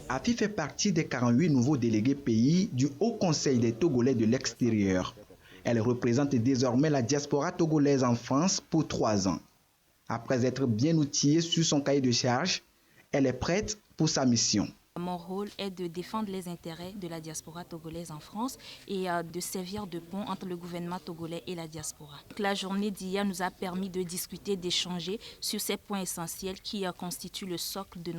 Afi fait partie des 48 nouveaux délégués pays du Haut Conseil des Togolais de l'extérieur. Elle représente désormais la diaspora togolaise en France pour 3 ans. Après être bien outillée sur son cahier de charge, elle est prête pour sa mission. Mon rôle est de défendre les intérêts de la diaspora togolaise en France et de servir de pont entre le gouvernement togolais et la diaspora. La journée d'hier nous a permis de discuter, d'échanger sur ces points essentiels qui constituent le socle de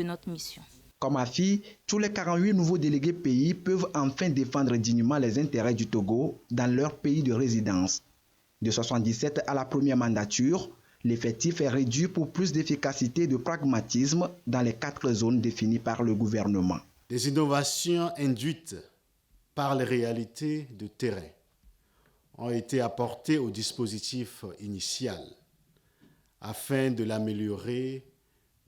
notre mission. Comme Afi, tous les 48 nouveaux délégués pays peuvent enfin défendre dignement les intérêts du Togo dans leur pays de résidence. De 77 à la première mandature, l'effectif est réduit pour plus d'efficacité et de pragmatisme dans les 4 zones définies par le gouvernement. Des innovations induites par les réalités de terrain ont été apportées au dispositif initial afin de l'améliorer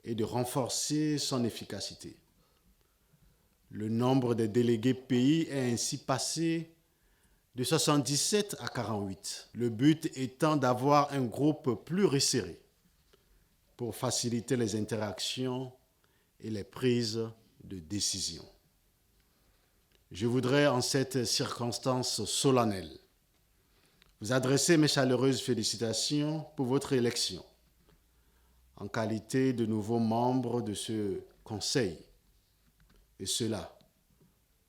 et de renforcer son efficacité. Le nombre des délégués pays est ainsi passé de 77 à 48. Le but étant d'avoir un groupe plus resserré pour faciliter les interactions et les prises de décision. Je voudrais, en cette circonstance solennelle, vous adresser mes chaleureuses félicitations pour votre élection en qualité de nouveaux membres de ce Conseil, et cela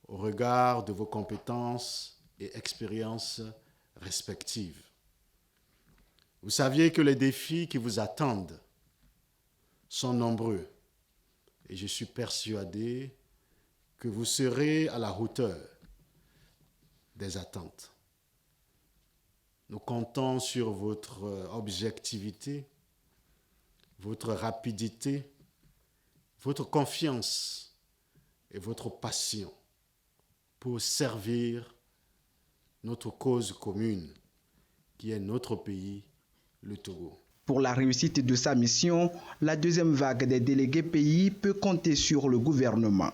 au regard de vos compétences et expériences respectives. Vous saviez que les défis qui vous attendent sont nombreux et je suis persuadé que vous serez à la hauteur des attentes. Nous comptons sur votre objectivité, votre rapidité, votre confiance et votre passion pour servir notre cause commune, qui est notre pays, le Togo. Pour la réussite de sa mission, la deuxième vague des délégués pays peut compter sur le gouvernement.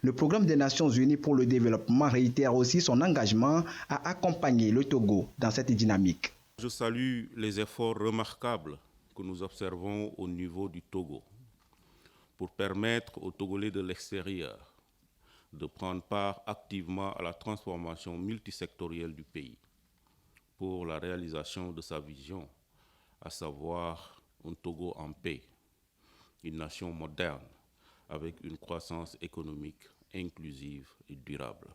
Le programme des Nations Unies pour le développement réitère aussi son engagement à accompagner le Togo dans cette dynamique. Je salue les efforts remarquables que nous observons au niveau du Togo pour permettre aux Togolais de l'extérieur de prendre part activement à la transformation multisectorielle du pays pour la réalisation de sa vision, à savoir un Togo en paix, une nation moderne avec une croissance économique inclusive et durable.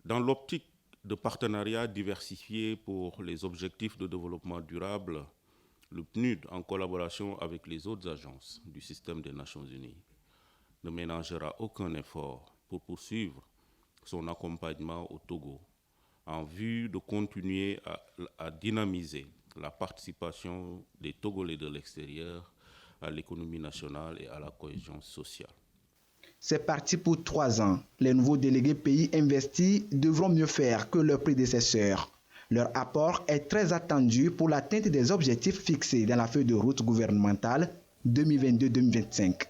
Dans l'optique de partenariats diversifiés pour les objectifs de développement durable, le PNUD, en collaboration avec les autres agences du système des Nations Unies, ne ménagera aucun effort pour poursuivre son accompagnement au Togo en vue de continuer à dynamiser la participation des Togolais de l'extérieur à l'économie nationale et à la cohésion sociale. C'est parti pour 3 ans. Les nouveaux délégués pays investis devront mieux faire que leurs prédécesseurs. Leur apport est très attendu pour l'atteinte des objectifs fixés dans la feuille de route gouvernementale 2022-2025.